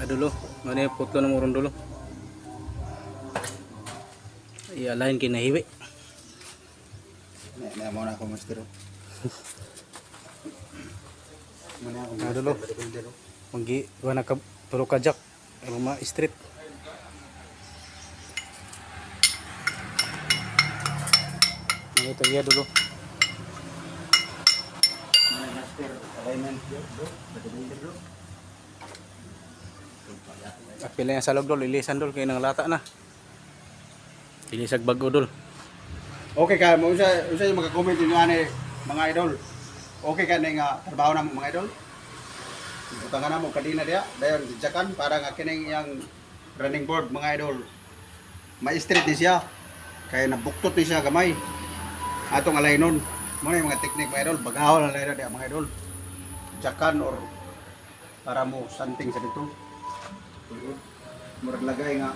Adulo, ano yung putlo ng murong dulo. I-align kinahiwi. May mo na ako master. Muna ako Adulo. Magi gua na tulog ka jack. Ruma street. Ito ya dulu. master alignment bro. Apil na sa log dol, ilisan dol kay nang lata na. Ilisag bago dol. Okay ka mo usa yung maka-comment yung ani mga idol. Okay ka ning trabaho na mga idol. Butangan na mo kadina dia dayon gijakan para nga kining yang running board mga idol. Ma-straight ni siya. Kaya nabuktot ni siya gamay. Atong alaynon. Mo yung mga technique mga idol, bagahon na lang dia mga idol. Jakan or para mo something sa dito. Murag lagay nga